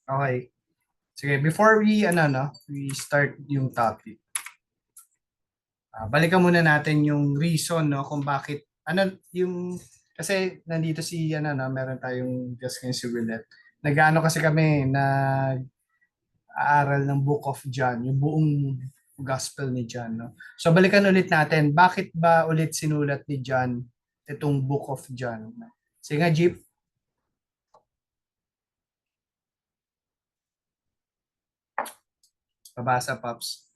Okay. Sige, before we, we start yung topic, balikan muna natin yung reason, no, kung bakit, kasi nandito si, meron tayong just ngayon si Willet. Nag-ano kasi kami, aaral ng Book of John, yung buong Gospel ni John, no? So, balikan ulit natin, bakit ba ulit sinulat ni John itong Book of John? Sige nga, Jeep, pabasa, Pops.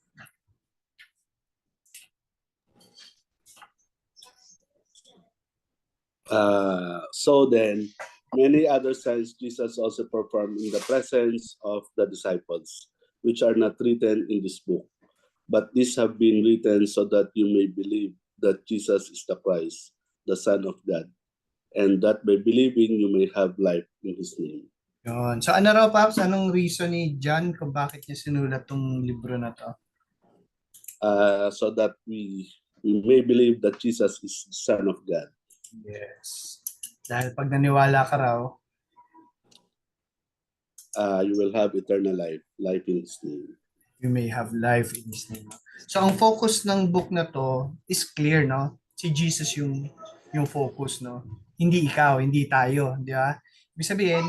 So then, many other signs Jesus also performed in the presence of the disciples, which are not written in this book. But these have been written so that you may believe that Jesus is the Christ, the Son of God, and that by believing you may have life in His name. Yun. So ano raw, Pops? Anong reason ni John kung bakit niya sinulat tong libro na to? So that we may believe that Jesus is the Son of God. Yes. Dahil pag naniwala ka raw, You will have eternal life, life in His name. you may have life in His name. So ang focus ng book na to is clear, no? Si Jesus yung focus, no? Hindi ikaw, hindi tayo, di ba? Ibig sabihin,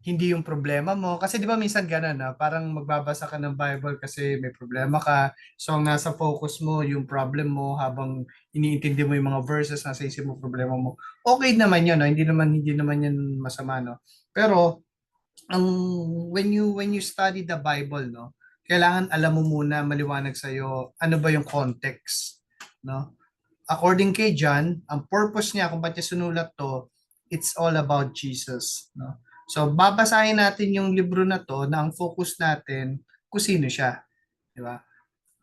hindi yung problema mo. Kasi di ba minsan ganun, na parang magbabasa ka ng Bible kasi may problema ka. So ang nasa focus mo, yung problem mo habang iniintindi mo yung mga verses, nasa isip mo problema mo. Okay naman yun, no? Hindi naman yan masama, no? Pero ang when you study the Bible, no, kailangan alam mo muna maliwanag sa iyo ano ba yung context, no? According kay John, ang purpose niya kung bakit niya sinulat to, it's all about Jesus, no? So babasahin natin yung libro na to na ang focus natin kung sino siya, di ba?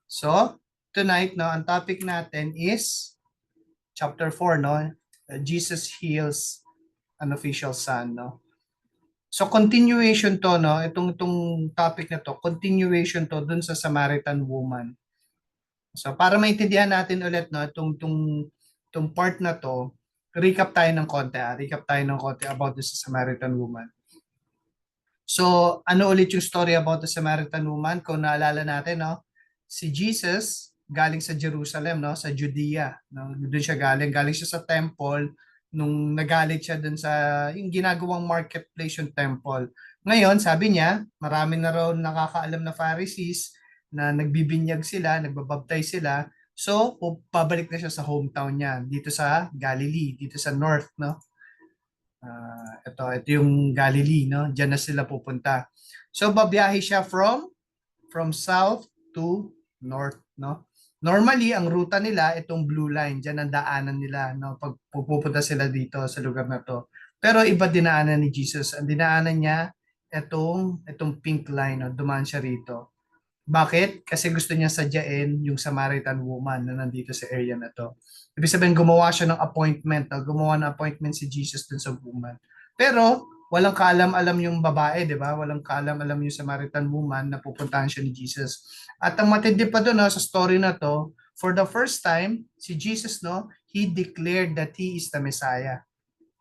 So, tonight, no, ang topic natin is chapter 4, no? Jesus heals an official son, no? So continuation to, no, itong topic na to, continuation to dun sa Samaritan woman. So para maintindihan natin ulit, no, itong part na to, recap tayo ng konti, recap tayo ng konti about the Samaritan woman. So ano ulit yung story about the Samaritan woman? Kung naalala natin, no, si Jesus galing sa Jerusalem, no, sa Judea, no, doon siya galing siya sa temple nung nagalit siya doon sa yung ginagawang marketplace yung temple. Ngayon, sabi niya, marami na raw nakakaalam na Pharisees na nagbibinyag sila, nagbabaptize sila. So, pabalik na siya sa hometown niya, dito sa Galilee, dito sa north, no? Ito yung Galilee, no? Diyan na sila pupunta. So, babiyahe siya from south to north, no? Normally, ang ruta nila, itong blue line, dyan ang daanan nila, no? Pag pupunta sila dito sa lugar na to. Pero iba dinaanan ni Jesus. Ang dinaanan niya, itong pink line, no? Dumaan siya rito. Bakit? Kasi gusto niya sadyain yung Samaritan woman na nandito sa area na to. Ibig sabihin, gumawa siya ng appointment, no? Gumawa ng appointment si Jesus dun sa woman. Pero, walang kaalam-alam yung babae, di ba? Walang kaalam-alam yung Samaritan woman na pupuntahan siya ni Jesus. At ang matindi pa doon, no, sa story na to, for the first time, si Jesus, no, he declared that he is the Messiah.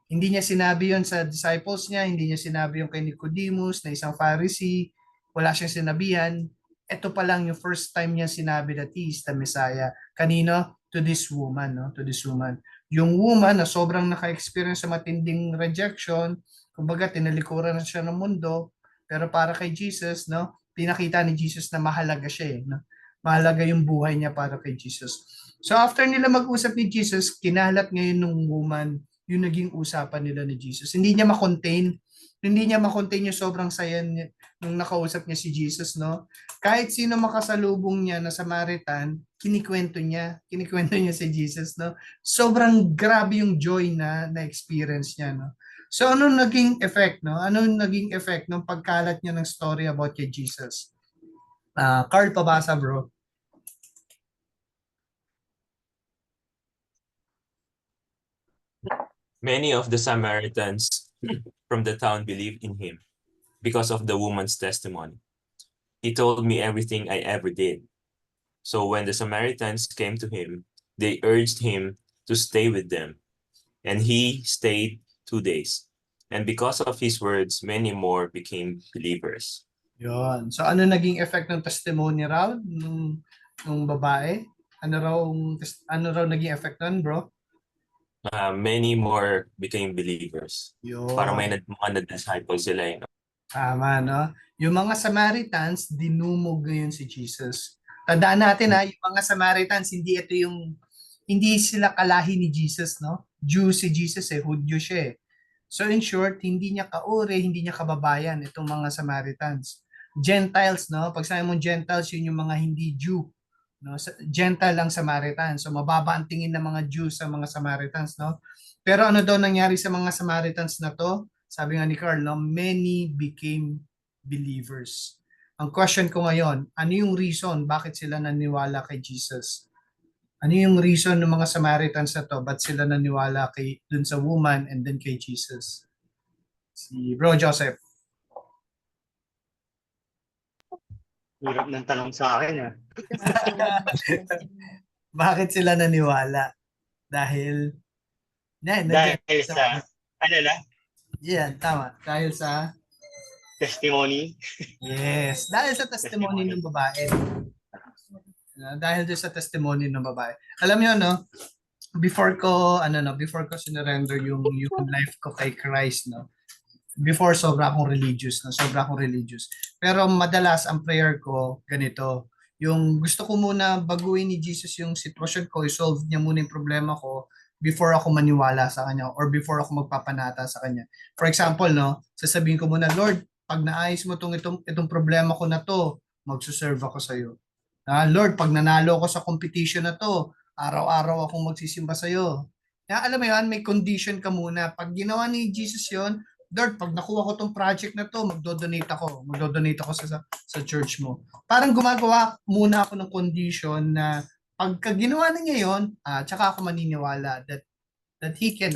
Hindi niya sinabi yon sa disciples niya, hindi niya sinabi yon kay Nicodemus na isang Pharisee, wala siyang sinabihan. Ito pa lang yung first time niya sinabi that he is the Messiah. Kanino? To this woman, no? To this woman. Yung woman na sobrang naka-experience sa matinding rejection, kumbaga tinalikuran na siya ng mundo, pero para kay Jesus, no? Pinakita ni Jesus na mahalaga siya, no? Mahalaga yung buhay niya para kay Jesus. So after nila mag-usap ni Jesus, kinalat ngayon ng woman yung naging usapan nila ni Jesus. Hindi niya makontain yung sobrang saya niya, nung nakausap niya si Jesus, no? Kahit sino makasalubong niya na Samaritan, kinikwento niya si Jesus, no? Sobrang grabe yung joy na experience niya, no? So ano naging effect, no? Ano naging effect ng pagkalat niya ng story about kay Jesus? Carl, pabasa, bro. Many of the Samaritans from the town believed in him because of the woman's testimony. He told me everything I ever did. So when the Samaritans came to him, they urged him to stay with them, and he stayed 2 days. And because of his words, many more became believers. Yun. So ano naging effect ng testimony raw nung babae? Ano raw naging effect nun, bro? Many more became believers. Para may Yun. mga na-disciple sila eh. No? Tama, no? Yung mga Samaritans, dinumog ngayon si Jesus. Tandaan natin ha, yung mga Samaritans, hindi sila kalahi ni Jesus, no? Jew si Jesus Hudyo siya eh. So in short, hindi niya kaure, hindi niya kababayan itong mga Samaritans. Gentiles, no? Pag sabi mong Gentiles, yun yung mga hindi Jew. No? Gentile lang Samaritan. So mababa ang tingin ng mga Jews sa mga Samaritans, no? Pero ano daw nangyari sa mga Samaritans na to? Sabi nga ni Carl, no? Many became believers. Ang question ko ngayon, ano yung reason bakit sila naniwala kay Jesus? Ano yung reason ng mga Samaritans na to? Ba't sila naniwala dun sa woman and then kay Jesus? Si Bro Joseph. Hirap ng tanong sa akin, ah. Bakit sila naniwala? Dahil Dahil sa, ano na, yan, tama. Dahil sa testimony. yes, dahil sa testimony ng babae. Dahil doon sa testimony ng babae. Alam niyo no, before ko sinurrender yung life ko kay Christ, no. Before sobra akong religious. Pero madalas ang prayer ko ganito, yung gusto ko muna baguhin ni Jesus yung sitwasyon ko, i-solve niya muna yung problema ko before ako maniwala sa kanya or before ako magpapanata sa kanya. For example, no, sasabihin ko muna, Lord, pag naayos mo itong problema ko na to, magsuserve ako sa iyo. Lord, pag nanalo ko sa competition na to, araw-araw akong magsisimba sa iyo. Alam mo yan, may condition ka muna. Pag ginawa ni Jesus yon, Lord, pag nakuha ko tong project na to, magdo-donate ako sa church mo. Parang gumagawa muna ako ng condition na pagka ginawa na niya yon, tsaka ako maniniwala that he can,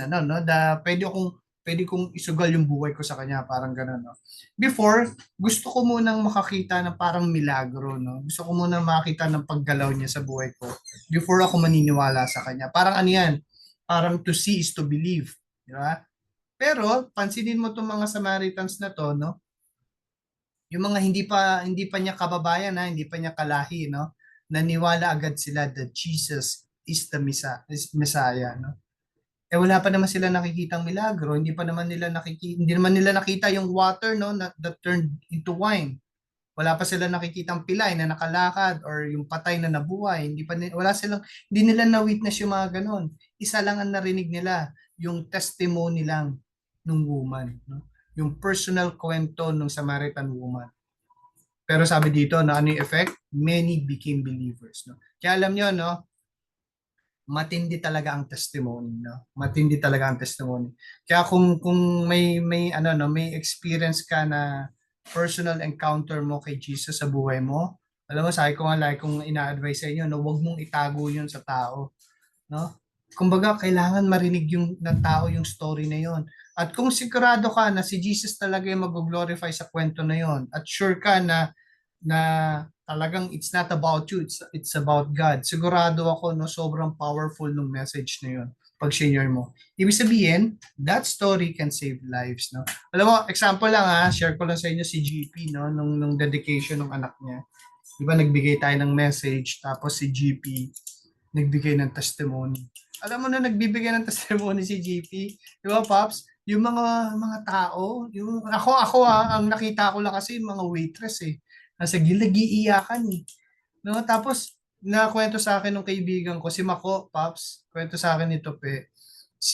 pwede kong isugal yung buhay ko sa kanya, parang gano'n, no? Before, gusto ko munang makakita ng parang milagro, no? Gusto ko munang makakita ng paggalaw niya sa buhay ko before ako maniniwala sa kanya. Parang ano yan? Parang to see is to believe. Di ba? Pero, pansinin mo itong mga Samaritans na to, no? Yung mga hindi pa niya kababayan, hindi pa niya kalahi, no? Naniwala agad sila that Jesus is the Messiah, no? Wala pa naman sila nakikitang milagro, hindi naman nila nakita yung water, no, that turned into wine. Wala pa sila nakikitang pilay na nakalakad or yung patay na nabuhay. Hindi nila na-witness yung mga ganon. Isa lang ang narinig nila, yung testimony lang ng woman, no? Yung personal kwento ng Samaritan woman. Pero sabi dito, na ano yung effect? Many became believers, no? Kaya alam nyo, no, matindi talaga ang testimony, no? Matindi talaga ang testimony. Kaya kung may experience ka na personal encounter mo kay Jesus sa buhay mo, alam mo, sabi ko nga like kung ina-advise sa inyo, no, wag mong itago 'yun sa tao, no? Kumbaga, kailangan marinig ng tao yung story na 'yon. At kung sigurado ka na si Jesus talaga yung mag-glorify sa kwento na 'yon, at sure ka na talagang it's not about you, it's about God. Sigurado ako, no, sobrang powerful ng message na yun pag share mo. Ibig sabihin, that story can save lives, no? Alam mo, example lang share ko lang sa inyo si GP, no, nung dedication ng anak niya. Diba nagbigay tayo ng message, tapos si GP nagbigay ng testimony. Alam mo na nagbibigay ng testimony si GP, di ba, Pops? Yung mga tao, ang nakita ko lang kasi yung mga waitress nasa gilid, iiyakan no? Tapos, nakwento sa akin ng kaibigan ko, si Mako, Pops, kwento sa akin ni Tope,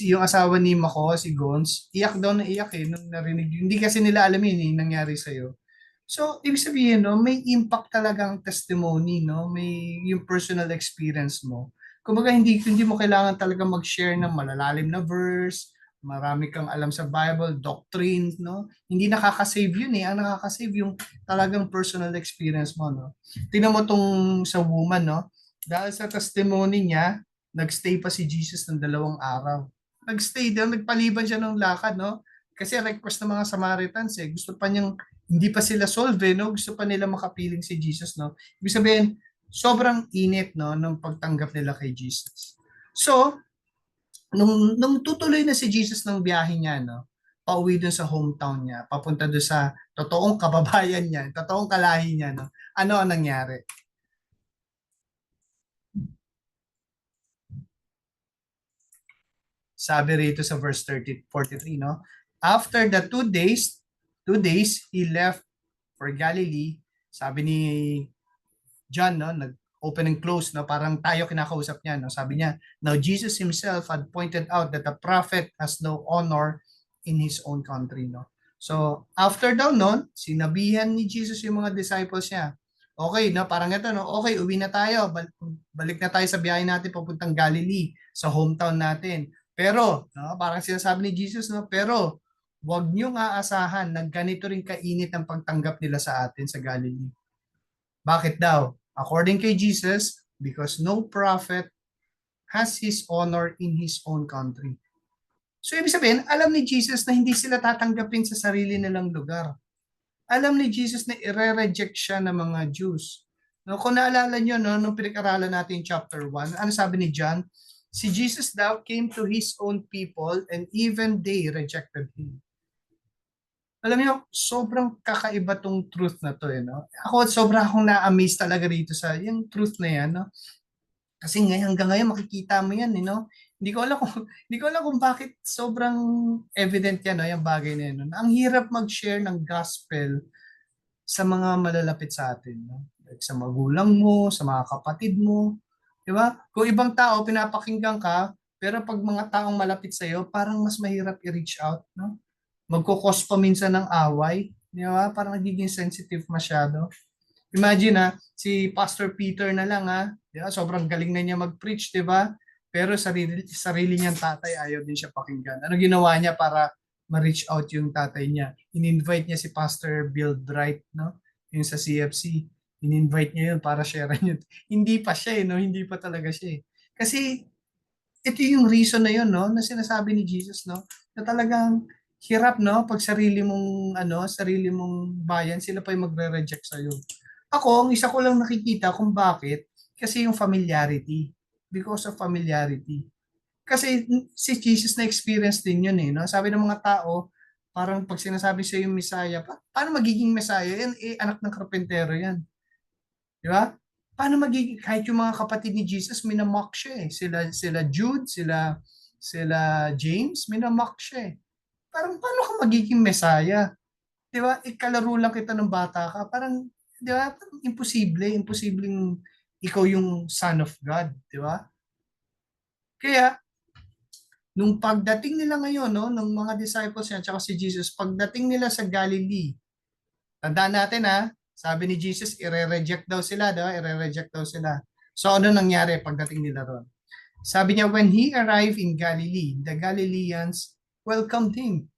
yung asawa ni Mako, si Gons, iyak daw na iyak nung narinig. Hindi kasi nila alam yun nangyari sa'yo. So, ibig sabihin, no, may impact talaga ang testimony, no? May yung personal experience mo. Kumbaga, hindi mo kailangan talaga mag-share ng malalalim na verse, marami kang alam sa Bible, doctrine, no? Hindi nakaka-save yun Ang nakaka-save yung talagang personal experience mo, no? Tingnan mo tong sa woman, no? Dahil sa testimony niya, nagstay pa si Jesus ng 2 araw. Nagstay doon, nagpaliban siya ng lakad, no? Kasi request ng mga Samaritans, gusto pa niyang, hindi pa sila solve, no? Gusto pa nila makapiling si Jesus, no? Ibig sabihin, sobrang init, no, ng pagtanggap nila kay Jesus. So, nung tutuloy na si Jesus ng biyahe niya, no, pauwi dun sa hometown niya, papunta dun sa totoong kababayan niya, totoong kalahi niya, no? Ano ang nangyari? Sabi rito sa verse 43, no? After the 2 days, he left for Galilee. Sabi ni John, no, nag-open and close, no, parang tayo kinakausap niya, no. Sabi niya, now Jesus himself had pointed out that a prophet has no honor in his own country, no. So, after daw noon, sinabihan ni Jesus yung mga disciples niya. Okay, no, parang ito, no, okay, uwi na tayo. Balik na tayo sa biyahe natin papuntang Galilee, sa hometown natin. Pero, no, parang sinasabi ni Jesus, no, pero wag niyong aasahan na ganito rin kainit ang pagtanggap nila sa atin sa Galilee. Bakit daw? According kay Jesus, because no prophet has his honor in his own country. So ibig sabihin, alam ni Jesus na hindi sila tatanggapin sa sarili nilang lugar. Alam ni Jesus na ire-reject siya ng mga Jews. No, kung naalala nyo, no, nung pinag-aralan natin chapter 1, ano sabi ni John? Si Jesus daw came to his own people and even they rejected him. Alam niyo, sobrang kakaiba tong truth na to, no? Ako, sobrang akong na-amaze talaga rito sa yung truth na yan, no? Kasi hanggang ngayon makikita mo yan, no? Hindi ko alam kung bakit sobrang evident yan, no, yung bagay na yan. No? Ang hirap mag-share ng gospel sa mga malalapit sa atin, no? Like sa magulang mo, sa mga kapatid mo, di ba? Kung ibang tao pinapakinggan ka, pero pag mga taong malapit sa iyo, parang mas mahirap i-reach out, no? Magkukos pa minsan ng away, di ba? Parang nagiging sensitive masyado. Imagine si Pastor Peter na lang di ba? Sobrang galing na niya mag-preach, di ba? Pero sarili niyang tatay ayaw din siya pakinggan. Ano ginawa niya para ma-reach out yung tatay niya? In-invite niya si Pastor Bill Bright, no? Yung sa CFC. In-invite niya yun para share yun. Hindi pa siya, no? Hindi pa talaga siya. Kasi ito yung reason na yun, no? Na sinasabi ni Jesus, no? Na talagang hirap, no? Pag sarili mong bayan, sila pa yung magre-reject sa'yo. Ako, ang isa ko lang nakikita kung bakit, kasi yung familiarity. Because of familiarity. Kasi si Jesus na experience din yun, no? Sabi ng mga tao, parang pag sinasabi sa yung Messiah, paano magiging Messiah? Yan, anak ng karpentero yan. Di ba? Paano magiging, kahit yung mga kapatid ni Jesus, minamock siya Sila Jude, sila James, minamock siya Parang paano ka magiging Messiah? Di ba? Ikalaro lang kita ng bata ka. Parang, di ba? Parang imposibleng ikaw yung Son of God. Di ba? Kaya, nung pagdating nila ngayon, no, ng mga disciples niya, tsaka si Jesus, pagdating nila sa Galilee, tandaan natin sabi ni Jesus, ire-reject daw sila, ire-reject daw sila. So ano nangyari pagdating nila ron? Sabi niya, when he arrived in Galilee, the Galileans welcomed him.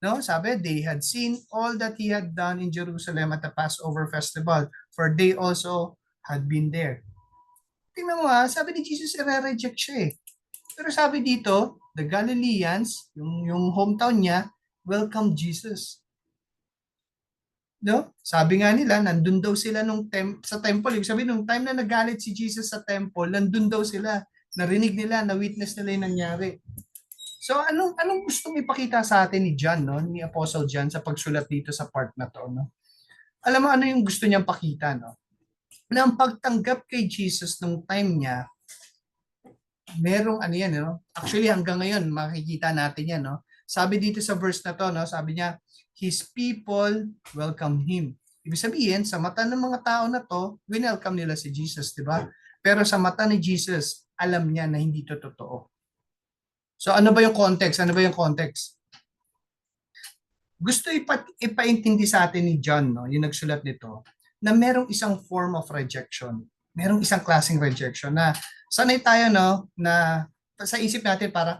No, sabi, they had seen all that he had done in Jerusalem at the Passover festival, for they also had been there. Tingnan mo sabi ni Jesus, ire-reject siya Pero sabi dito, the Galileans, yung hometown niya, welcome Jesus. No? Sabi nga nila, nandun daw sila sa temple. Ibig sabihin, nung time na nagalit si Jesus sa temple, nandun daw sila. Narinig nila, na-witness nila yung nangyari. So, anong gustong ipakita sa atin ni John, no? Ni Apostle John sa pagsulat dito sa part na to, no? Alam mo ano yung gusto niyang pakita, no? Na ang pagtanggap kay Jesus nung time niya, merong yan, no? Actually, hanggang ngayon, makikita natin yan, no? Sabi dito sa verse na to, no? Sabi niya, his people welcome him. Ibig sabihin, sa mata ng mga tao na to, winelcome nila si Jesus, di ba? Pero sa mata ni Jesus, alam niya na hindi to totoo. So ano ba yung context? Gusto ipaintindi sa atin ni John, no, yung nagsulat nito, na merong isang form of rejection. Merong isang klaseng rejection na sanay tayo, no, na sa isip natin parang,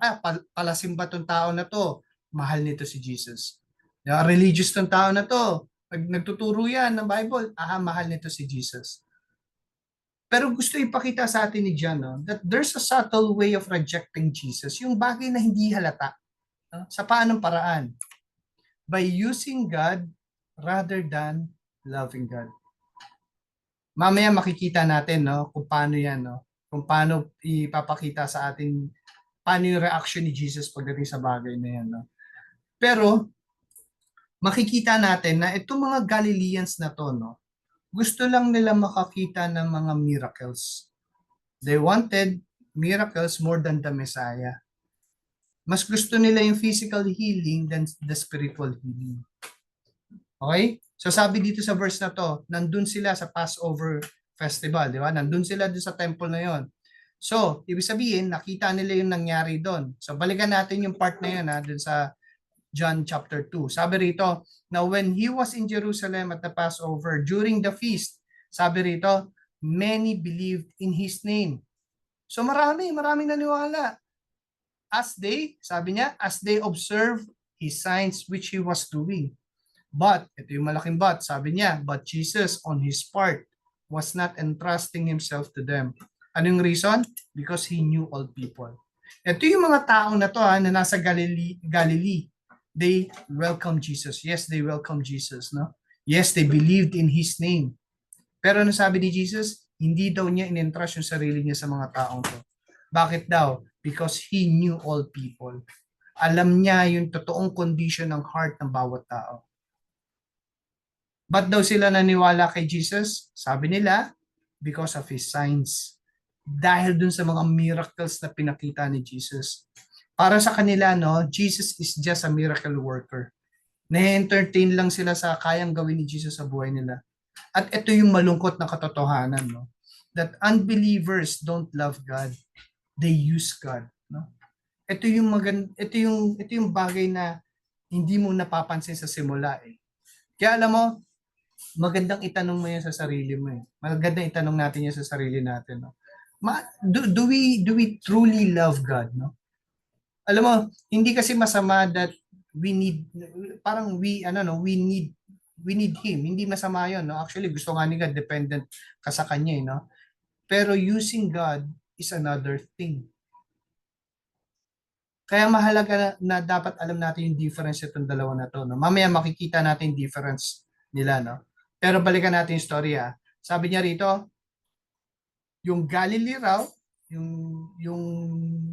palasimba tong tao na to, mahal nito si Jesus. Religious tong tao na to, nagtuturo yan ng Bible, mahal nito si Jesus. Pero gusto ipakita sa atin ni John, no, that there's a subtle way of rejecting Jesus, yung bagay na hindi halata. No? Sa paanong paraan? By using God rather than loving God. Mamaya makikita natin, no, kung paano yan, no? Kung paano ipapakita sa atin, paano yung reaction ni Jesus pagdating sa bagay na yan. No? Pero makikita natin na itong mga Galileans na to, no, gusto lang nila makakita ng mga miracles. They wanted miracles more than the Messiah. Mas gusto nila yung physical healing than the spiritual healing. Okay? So sabi dito sa verse na to, nandun sila sa Passover festival, di ba? Nandun sila dun sa temple na yon. So, ibig sabihin, nakita nila yung nangyari doon. So, balikan natin yung part na yun dun sa John chapter 2. Sabi rito, now when he was in Jerusalem at the Passover, during the feast, sabi rito, many believed in his name. So maraming naniwala. Sabi niya, as they observe his signs which he was doing. But, ito yung malaking but, sabi niya, but Jesus on his part was not entrusting himself to them. Anong reason? Because he knew all people. Ito yung mga tao na to na nasa Galilee. They welcome Jesus. Yes, they welcome Jesus. No? Yes, they believed in his name. Pero ano sabi ni Jesus? Hindi daw niya in-entrust yung sarili niya sa mga taong to. Bakit daw? Because he knew all people. Alam niya yung totoong condition ng heart ng bawat tao. Ba't daw sila naniwala kay Jesus? Sabi nila, because of his signs. Dahil dun sa mga miracles na pinakita ni Jesus. Para sa kanila, no, Jesus is just a miracle worker. Na-entertain lang sila sa kayang gawin ni Jesus sa buhay nila. At ito yung malungkot na katotohanan, no? That unbelievers don't love God. They use God, no? Ito yung bagay na hindi mo napapansin sa simula eh. Kaya alam mo, magandang itanong mo yan sa sarili mo eh. Magandang itanong natin yan sa sarili natin, no? Do we truly love God, no? Alam mo, hindi kasi masama that we need him. Hindi masama 'yon, no? Actually, gusto nga ni God, dependent ka sa kanya, no? Pero using God is another thing. Kaya mahalaga na dapat alam natin yung difference itong dalawa na to, no? Mamaya makikita natin yung difference nila, no? Pero balikan natin yung storya. Sabi niya rito, yung Galilee raw, yung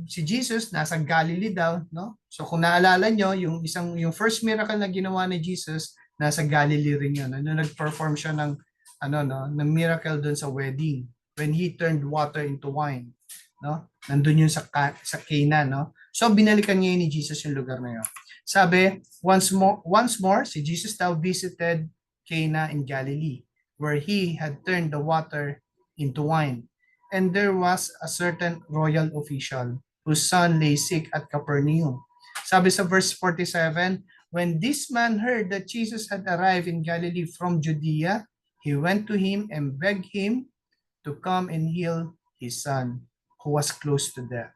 si Jesus nasa Galilee daw, no? So kung naalala nyo, yung first miracle na ginawa ni Jesus, nasa Galilee rin yun. Nag-perform siya ng ng miracle doon sa wedding when he turned water into wine, no? Nandun yun sa Cana, no? So binalikan niya ni Jesus yung lugar na yun. Sabi, once more si Jesus daw visited Cana in Galilee, where he had turned the water into wine. And there was a certain royal official whose son lay sick at Capernaum. Sabi sa verse 47, when this man heard that Jesus had arrived in Galilee from Judea, he went to him and begged him to come and heal his son, who was close to death.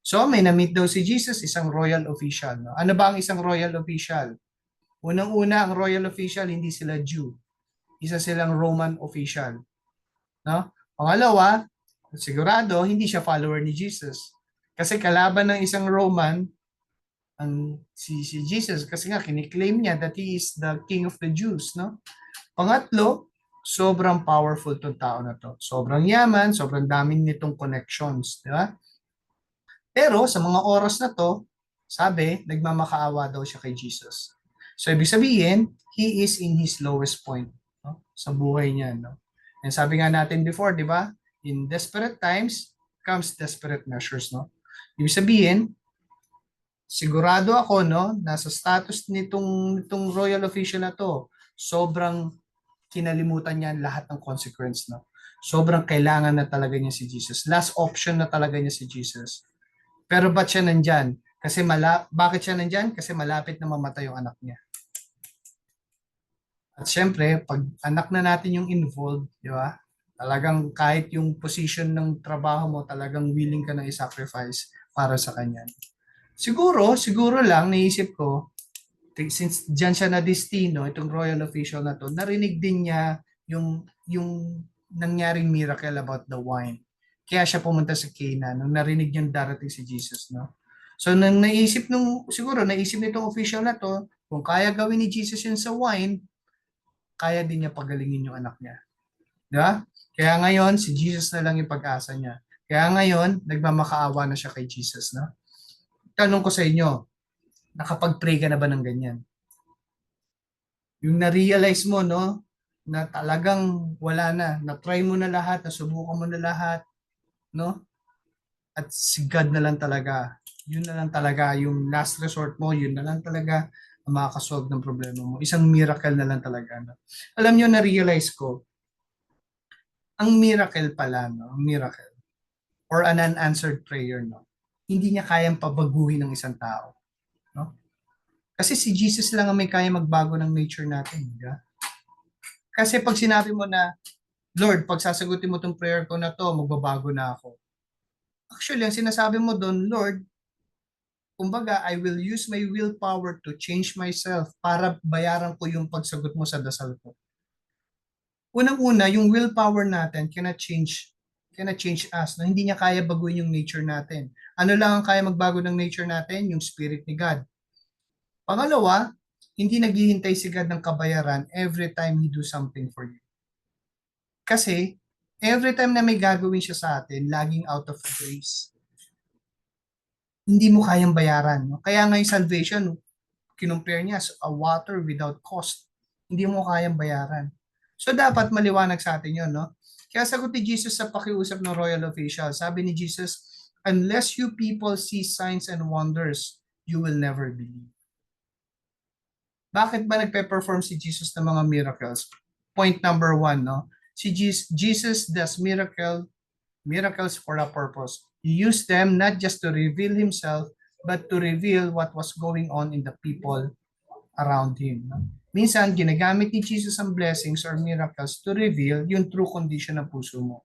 So may na-meet daw si Jesus, isang royal official. No? Ano ba ang isang royal official? Unang-una, ang royal official, hindi sila Jew. Isa silang Roman official. No? Pangalawa, sigurado, hindi siya follower ni Jesus. Kasi kalaban ng isang Roman, si Jesus, kasi nga kiniklaim niya that he is the king of the Jews. No? Pangatlo, sobrang powerful tong tao na to. Sobrang yaman, sobrang daming nitong connections. Di ba? Pero sa mga oras na to, sabi, nagmamakaawa daw siya kay Jesus. So ibig sabihin, he is in his lowest point, no? Sa buhay niya. No? And sabi nga natin before, di ba? In desperate times comes desperate measures, no? Ibig sabihin, sigurado ako, no, nasa status nitong royal official na to, sobrang kinalimutan niya lahat ng consequence, no? Sobrang kailangan na talaga niya si Jesus. Last option na talaga niya si Jesus. Pero ba't siya nandyan? Bakit siya nandyan? Kasi malapit na mamatay yung anak niya. At syempre, pag anak na natin yung involved, di ba? Talagang kahit yung position ng trabaho mo, talagang willing ka na i-sacrifice para sa kanya. Siguro lang, naisip ko, since dyan siya na-destino, itong royal official na to, narinig din niya yung nangyaring miracle about the wine. Kaya siya pumunta sa Cana nung narinig niyang darating si Jesus, no? So siguro naisip nitong official na to, kung kaya gawin ni Jesus yun sa wine, kaya din niya pagalingin yung anak niya. Di ba? Kaya ngayon, si Jesus na lang yung pag-asa niya. Kaya ngayon, nagmamakaawa na siya kay Jesus, no? Tanong ko sa inyo, Nakapag-pray ka na ba ng ganyan? Yung na-realize mo, no, na talagang wala na-try mo na lahat, nasubukan mo na lahat, no? At si God na lang talaga. Yun na lang talaga yung last resort mo, yun na lang talaga ang makakasolve ng problema mo. Isang miracle na lang talaga. No? Alam nyo, na-realize ko, ang miracle pala, no? Ang miracle, or an unanswered prayer, no? Hindi niya kayang pabaguhin ng isang tao. No? Kasi si Jesus lang ang may kaya magbago ng nature natin. Di ba? Kasi pag sinabi mo na, Lord, pag sasagutin mo tong prayer ko na to, magbabago na ako. Actually, ang sinasabi mo doon, Lord, kumbaga, I will use my willpower to change myself para bayaran ko yung pagsagot mo sa dasal ko. Unang-una, yung willpower natin cannot change us. No? Hindi niya kaya baguhin yung nature natin. Ano lang ang kaya magbago ng nature natin? Yung spirit ni God. Pangalawa, hindi naghihintay si God ng kabayaran every time He do something for you. Kasi, every time na may gagawin siya sa atin, laging out of grace. Hindi mo kayang bayaran. No? Kaya nga yung salvation, kinumpare niya as a water without cost. Hindi mo kayang bayaran. So, dapat maliwanag sa atin yun, no? Kaya sagot ni Jesus sa pakiusap ng royal official, sabi ni Jesus, unless you people see signs and wonders, you will never believe. Bakit ba nagpe-perform si Jesus ng mga miracles? Point number 1, no? Si Jesus does miracles for a purpose. He used them not just to reveal himself, but to reveal what was going on in the people around him. No? Minsan, ginagamit ni Jesus ang blessings or miracles to reveal yung true condition ng puso mo.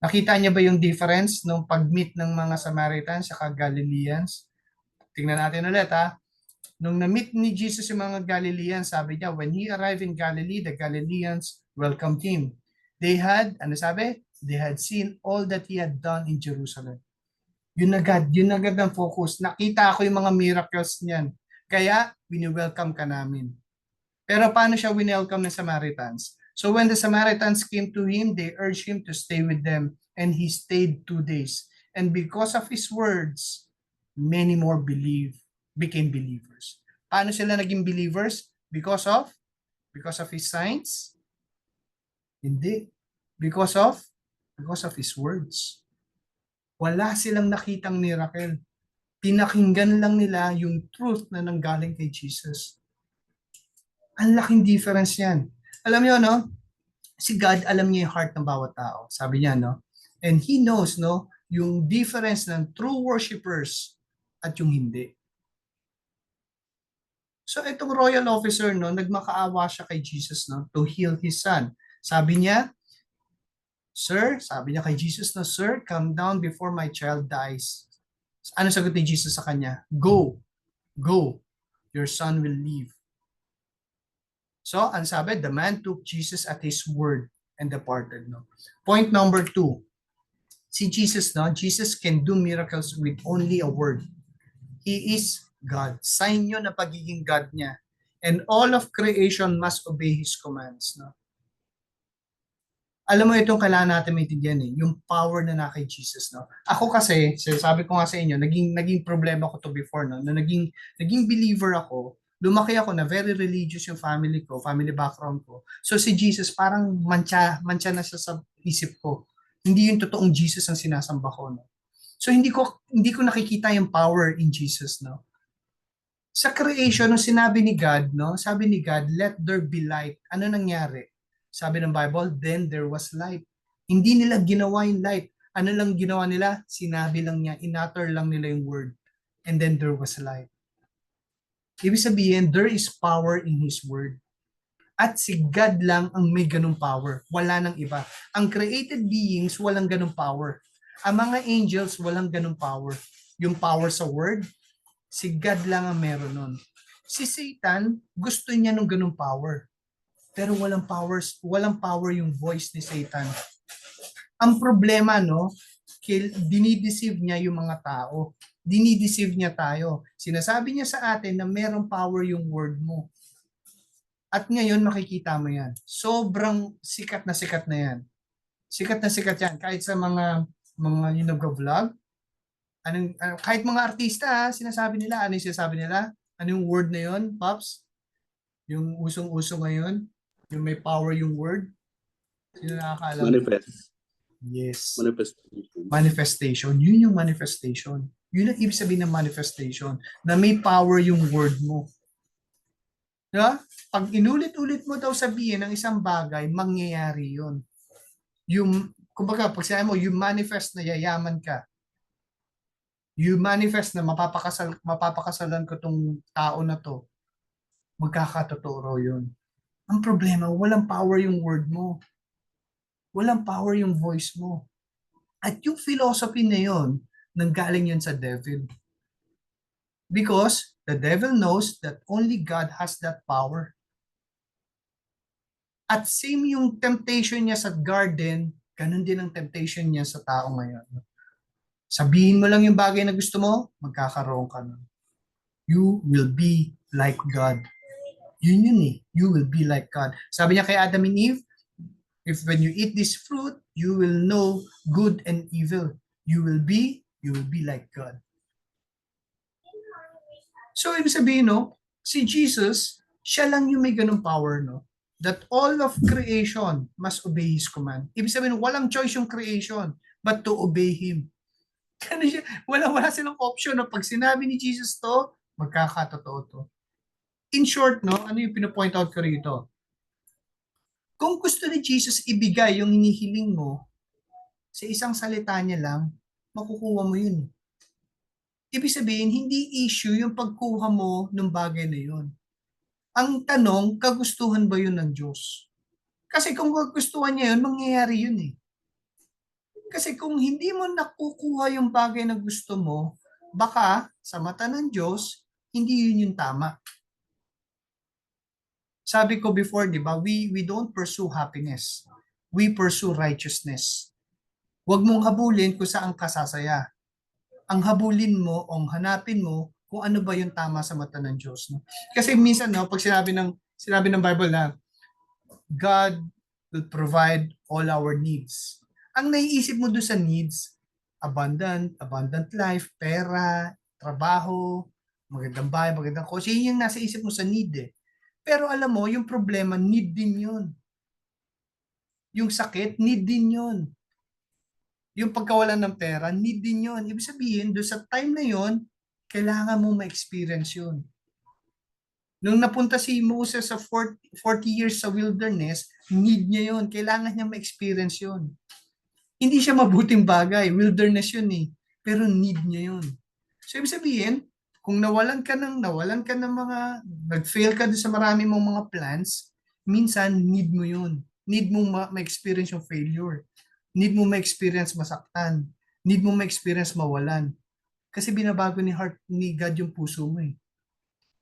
Nakita niya ba yung difference nung pag-meet ng mga Samaritans sa Galileans? Tingnan natin ulit ha. Nung na-meet ni Jesus yung mga Galileans, sabi niya, when He arrived in Galilee, the Galileans welcomed Him. They had, ano sabi? They had seen all that He had done in Jerusalem. Yun agad ang focus. Nakita ko yung mga miracles niyan. Kaya, wini-welcome ka namin. Pero paano siya wini-welcome ng Samaritans? So when the Samaritans came to Him, they urged Him to stay with them. And He stayed 2 days. And because of His words, many more became believers. Paano sila naging believers? Because of His signs? Hindi. Because of His words. Wala silang nakitang miracle. Pinakinggan lang nila yung truth na nanggaling kay Jesus. Ang laking difference yan. Alam niyo, no? Si God, alam niya yung heart ng bawat tao. Sabi niya, no? And He knows, no? Yung difference ng true worshipers at yung hindi. So itong royal officer, no, nagmakaawa siya kay Jesus, no, to heal his son. Sabi niya, sabi niya kay Jesus, no, Sir, come down before my child dies. Ano sagot ni Jesus sa kanya? Go, your son will live. So, ang sabi, the man took Jesus at his word and departed. No? Point number 2, si Jesus, no, Jesus can do miracles with only a word. He is God. Sign yun na pagiging God niya. And all of creation must obey His commands. No? Alam mo itong kailangan natin maintindihan yung power na kay Jesus. No? Ako kasi, sabi ko nga sa inyo, naging problema ko to before. No? Na naging believer ako, lumaki ako na very religious yung family background ko. So si Jesus parang mancha na siya sa isip ko. Hindi yung totoong Jesus ang sinasamba ko. No? So hindi ko nakikita yung power in Jesus. No? Sa creation, nung sinabi ni God, no? Sabi ni God, let there be light. Ano nangyari? Sabi ng Bible, then there was light. Hindi nila ginawa yung light. Ano lang ginawa nila? Sinabi lang niya, inutter lang nila yung word. And then there was light. Ibig sabihin, there is power in His word. At si God lang ang may ganung power. Wala nang iba. Ang created beings, walang ganung power. Ang mga angels, walang ganung power. Yung power sa word, si God lang ang meron nun. Si Satan, gusto niya nung ganung power. Pero walang power yung voice ni Satan. Ang problema, no, dinideceive niya yung mga tao. Dinideceive niya tayo. Sinasabi niya sa atin na merong power yung word mo. At ngayon makikita mo yan. Sobrang sikat na yan. Sikat na sikat yan. Kahit sa mga yung nag-vlog, Kahit mga artista, sinasabi nila, ano yung sinasabi nila? Ano yung word na yun, Pops? Yung usong-uso ngayon? Yung may power yung word? Sino nakakaalam? Manifest. Yes. Manifestation. Manifestation. Yun yung manifestation. Yun ang ibig sabihin ng manifestation. Na may power yung word mo. Diba? Pag inulit-ulit mo daw sabihin ng isang bagay, mangyayari yun. Yung, kumbaga, pag sinabi mo, you manifest na yayaman ka. You manifest na mapapakasalan ko tong tao na to. Magkakatotoo raw yun. Ang problema, walang power yung word mo. Walang power yung voice mo. At yung philosophy na yun, nanggaling yun sa devil. Because the devil knows that only God has that power. At same yung temptation niya sa garden, ganun din ang temptation niya sa tao ngayon. Sabihin mo lang yung bagay na gusto mo, magkakaroon ka nun. You will be like God. Yun eh. You will be like God. Sabi niya kay Adam and Eve, if when you eat this fruit, you will know good and evil. You will be like God. So, ibig sabihin, no, si Jesus, siya lang yung may ganung power, no? That all of creation must obey His command. Ibig sabihin, walang choice yung creation, but to obey Him. Wala silang option, no? Pag sinabi ni Jesus to, magkakatotoo to. In short, no, ano yung pinapoint out ko rito? Kung gusto ni Jesus ibigay yung hinihiling mo, sa isang salita niya lang, makukuha mo yun. Ibig sabihin, hindi issue yung pagkuha mo ng bagay na yun. Ang tanong, kagustuhan ba yun ng Diyos? Kasi kung kagustuhan niya yun, mangyayari yun eh. Kasi kung hindi mo nakukuha yung bagay na gusto mo, baka sa mata ng Diyos, hindi yun yung tama. Sabi ko before, di ba, we don't pursue happiness. We pursue righteousness. Huwag mong habulin kung saan ka sasaya. Ang habulin mo o hanapin mo kung ano ba yung tama sa mata ng Diyos. No? Kasi minsan, no, pag sinabi ng Bible na God will provide all our needs. Ang naiisip mo doon sa needs, abundant life, pera, trabaho, magandang bahay, magandang kotse, yun yung nasa isip mo sa need eh. Pero alam mo, yung problema, need din yun. Yung sakit, need din yun. Yung pagkawalan ng pera, need din yun. Ibig sabihin, doon sa time na yun, kailangan mo ma-experience yun. Nung napunta si Moses sa 40 years sa wilderness, need niya yun. Kailangan niya ma-experience yun. Hindi siya mabuting bagay. Wilderness yun eh. Pero need niya yun. So, ibig sabihin, kung nawalan ka ng mga, nag-fail ka sa marami mong mga plans, minsan need mo yun. Need mo ma-experience yung failure. Need mo ma-experience masaktan. Need mo ma-experience mawalan. Kasi binabago ni God yung puso mo eh.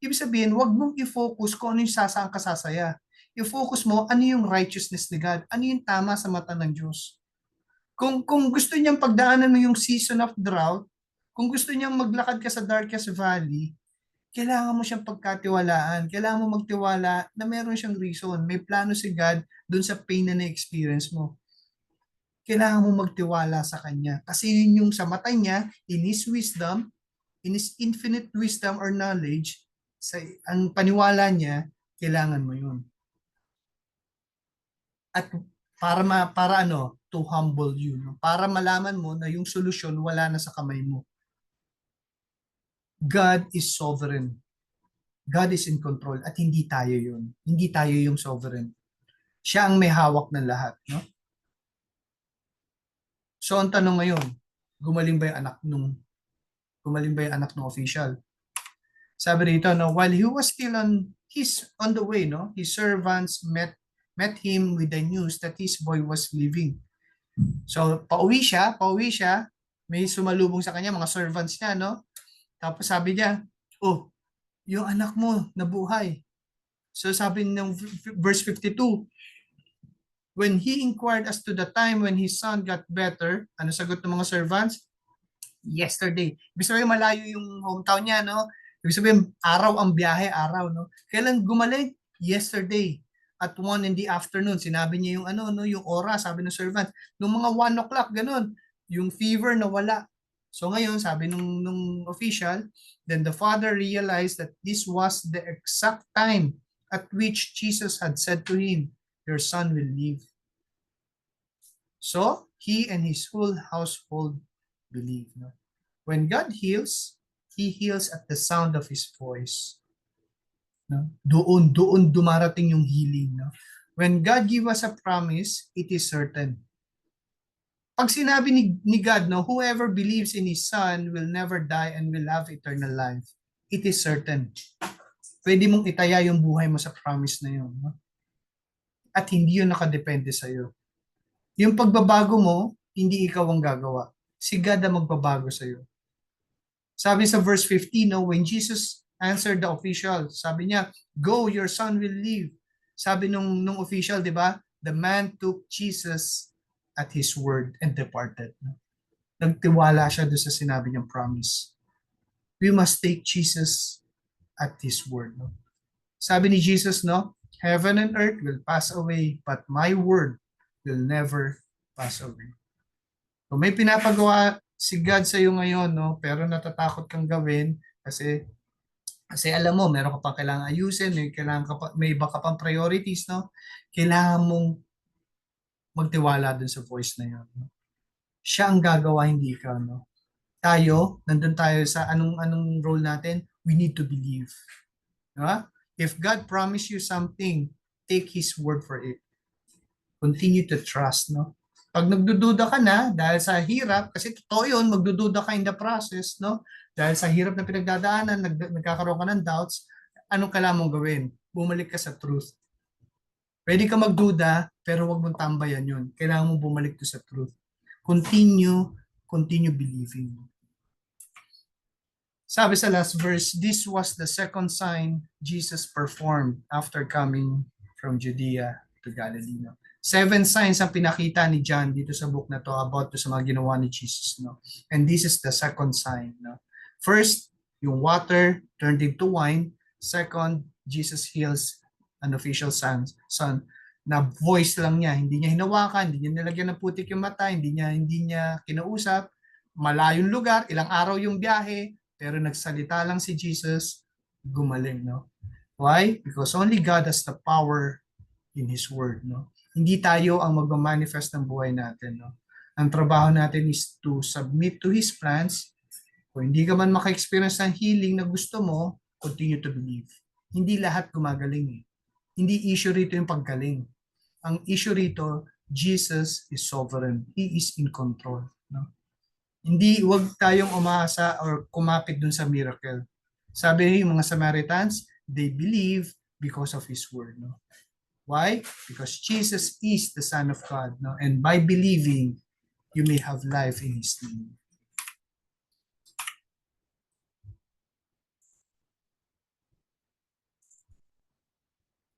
Ibig sabihin, wag mong i-focus kung ano yung sasaan ka sasaya. I-focus mo, ano yung righteousness ni God? Ano yung tama sa mata ng Diyos? Kung gusto niyang pagdaanan mo yung season of drought, kung gusto niyang maglakad ka sa darkest valley, kailangan mo siyang pagkatiwalaan. Kailangan mo magtiwala na meron siyang reason. May plano si God dun sa pain na na-experience mo. Kailangan mo magtiwala sa Kanya. Kasi yun yung sa mata niya, in His wisdom, in His infinite wisdom or knowledge, ang paniwala niya, kailangan mo yun. At para to humble you, no? Para malaman mo na yung solusyon wala na sa kamay mo. God is sovereign. God is in control at hindi tayo yun. Hindi tayo yung sovereign. Siya ang may hawak ng lahat, no? So ang tanong ngayon, gumaling ba yung anak ng official? Sabi dito, no, while he was still on the way, no, his servants met him with the news that his boy was leaving. So pauwi siya, may sumalubong sa kanya, mga servants niya, no? Tapos sabi niya, oh, yung anak mo nabuhay. So sabi ng verse 52, when he inquired as to the time when his son got better, ano sagot ng mga servants? Yesterday. Ibig sabihin malayo yung hometown niya, no? Ibig sabihin araw ang biyahe, no? Kailan gumaling? Yesterday. At 1 in the afternoon, sinabi niya yung yung oras, sabi ng servant. Nung mga 1 o'clock, ganun, yung fever na wala. So ngayon, sabi nung official, then the father realized that this was the exact time at which Jesus had said to him, your son will live. So he and his whole household believe. No? When God heals, He heals at the sound of His voice. No? Doon dumarating yung healing. No? When God give us a promise, it is certain. Pag sinabi ni God, no, whoever believes in His Son will never die and will have eternal life. It is certain. Pwede mong itaya yung buhay mo sa promise na yun. No? At hindi yun nakadepende sa'yo. Yung pagbabago mo, hindi ikaw ang gagawa. Si God ang magbabago sa'yo. Sabi sa verse 15, no, when Jesus answered the official, sabi niya, go, your son will live. Sabi nung official, di ba? The man took Jesus at his word and departed. Nagtiwala siya doon sa sinabi niyang promise. We must take Jesus at his word. No? Sabi ni Jesus, no, heaven and earth will pass away, but my word will never pass away. So may pinapagawa si God sa iyo ngayon, no, pero natatakot kang gawin kasi alam mo, meron ka pang kailangan ayusin, may iba ka pang priorities, no? Kailangan mong magtiwala dun sa voice na yun. No? Siya ang gagawa, hindi ikaw, no? Tayo, nandun tayo sa anong role natin, we need to believe. Diba? If God promised you something, take His word for it. Continue to trust, no? Pag nagdududa ka na dahil sa hirap, kasi totoo yun, magdududa ka in the process, no? Dahil sa hirap na pinagdadaanan, nagkakaroon ka ng doubts, anong kailangan mong gawin? Bumalik ka sa truth. Pwede ka magduda, pero wag mong tambayan yun. Kailangan mong bumalik to sa truth. Continue believing. Sabi sa last verse, this was the second sign Jesus performed after coming from Judea to Galilee. No? 7 signs ang pinakita ni John dito sa book na to about to sa mga ginawa ni Jesus. No? And this is the second sign. No? First, yung water turned into wine. Second, Jesus heals an official son na voice lang niya. Hindi niya hinawakan, hindi niya nilagyan ng putik yung mata, hindi niya kinausap. Malayong lugar, ilang araw yung biyahe, pero nagsalita lang si Jesus, gumaling. No? Why? Because only God has the power in His word. No? Hindi tayo ang mag-manifest ng buhay natin. No? Ang trabaho natin is to submit to His plans. Kung hindi ka man maka-experience ng healing na gusto mo, continue to believe. Hindi lahat gumagaling. Hindi issue rito yung paggaling. Ang issue rito, Jesus is sovereign. He is in control. No? Hindi, wag tayong umasa or kumapit dun sa miracle. Sabi yung mga Samaritans, they believe because of His word. No? Why? Because Jesus is the Son of God. No? And by believing, you may have life in His name.